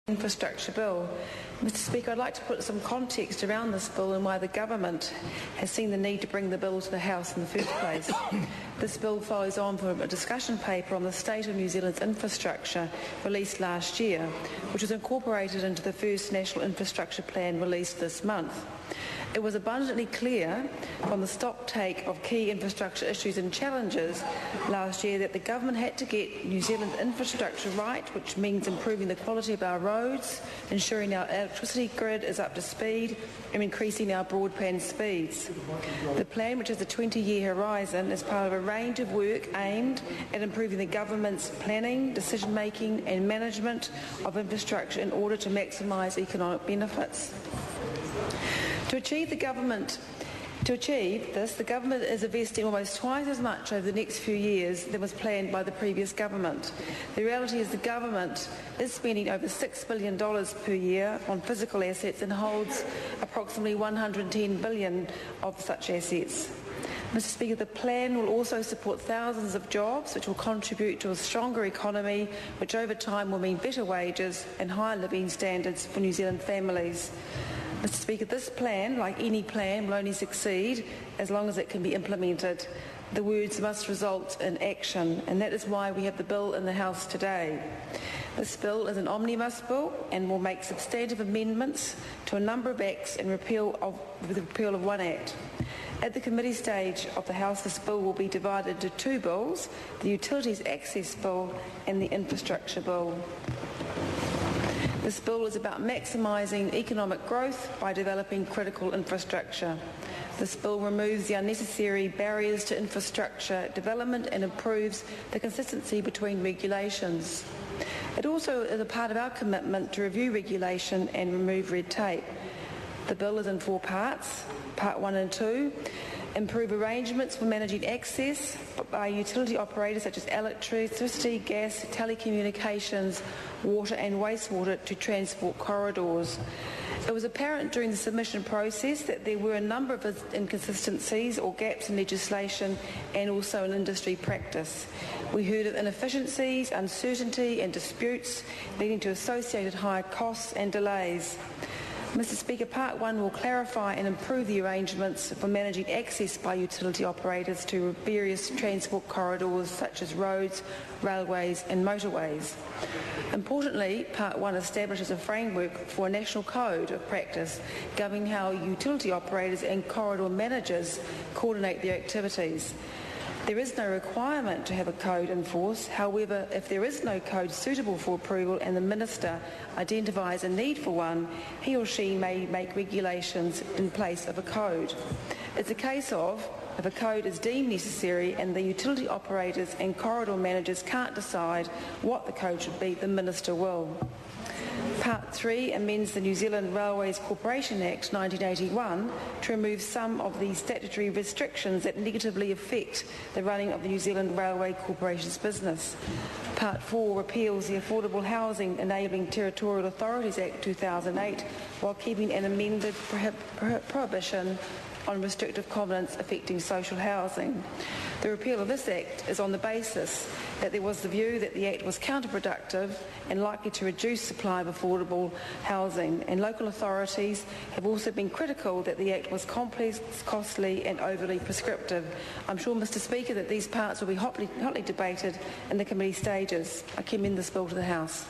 Infrastructure Bill. Mr Speaker, I'd like to put some context around this bill and why the government has seen the need to bring the bill to the House in the first place. This bill follows on from a discussion paper on the state of New Zealand's infrastructure released last year, which was incorporated into the first National Infrastructure Plan released this month. It was abundantly clear from the stocktake of key infrastructure issues and challenges last year that the government had to get New Zealand infrastructure right, which means improving the quality of our roads, ensuring our electricity grid is up to speed, and increasing our broadband speeds. The plan, which has a 20-year horizon, is part of a range of work aimed at improving the government's planning, decision-making and management of infrastructure in order to maximise economic benefits. To achieve this, the government is investing almost twice as much over the next few years than was planned by the previous government. The reality is the government is spending over $6 billion per year on physical assets and holds approximately $110 billion of such assets. Mr Speaker, the plan will also support thousands of jobs which will contribute to a stronger economy, which over time will mean better wages and higher living standards for New Zealand families. Mr Speaker, this plan, like any plan, will only succeed as long as it can be implemented. The words must result in action, and that is why we have the bill in the House today. This bill is an omnibus bill and will make substantive amendments to a number of acts and with the repeal of one act. At the committee stage of the House, this bill will be divided into two bills, the Utilities Access Bill and the Infrastructure Bill. This bill is about maximising economic growth by developing critical infrastructure. This bill removes the unnecessary barriers to infrastructure development and improves the consistency between regulations. It also is a part of our commitment to review regulation and remove red tape. The bill is in four parts, Part 1 and 2. Improve arrangements for managing access by utility operators such as electricity, gas, telecommunications, water and wastewater to transport corridors. It was apparent during the submission process that there were a number of inconsistencies or gaps in legislation and also in industry practice. We heard of inefficiencies, uncertainty and disputes leading to associated high costs and delays. Mr Speaker, Part 1 will clarify and improve the arrangements for managing access by utility operators to various transport corridors such as roads, railways and motorways. Importantly, Part 1 establishes a framework for a national code of practice governing how utility operators and corridor managers coordinate their activities. There is no requirement to have a code in force. However, if there is no code suitable for approval and the Minister identifies a need for one, he or she may make regulations in place of a code. It's a case of, if a code is deemed necessary and the utility operators and corridor managers can't decide what the code should be, the Minister will. Part 3 amends the New Zealand Railways Corporation Act 1981 to remove some of the statutory restrictions that negatively affect the running of the New Zealand Railway Corporation's business. Part 4 repeals the Affordable Housing Enabling Territorial Authorities Act 2008 while keeping an amended prohibition on restrictive covenants affecting social housing. The repeal of this Act is on the basis that there was the view that the Act was counterproductive and likely to reduce supply of affordable housing, and local authorities have also been critical that the Act was complex, costly and overly prescriptive. I'm sure, Mr Speaker, that these parts will be hotly debated in the committee stages. I commend this bill to the House.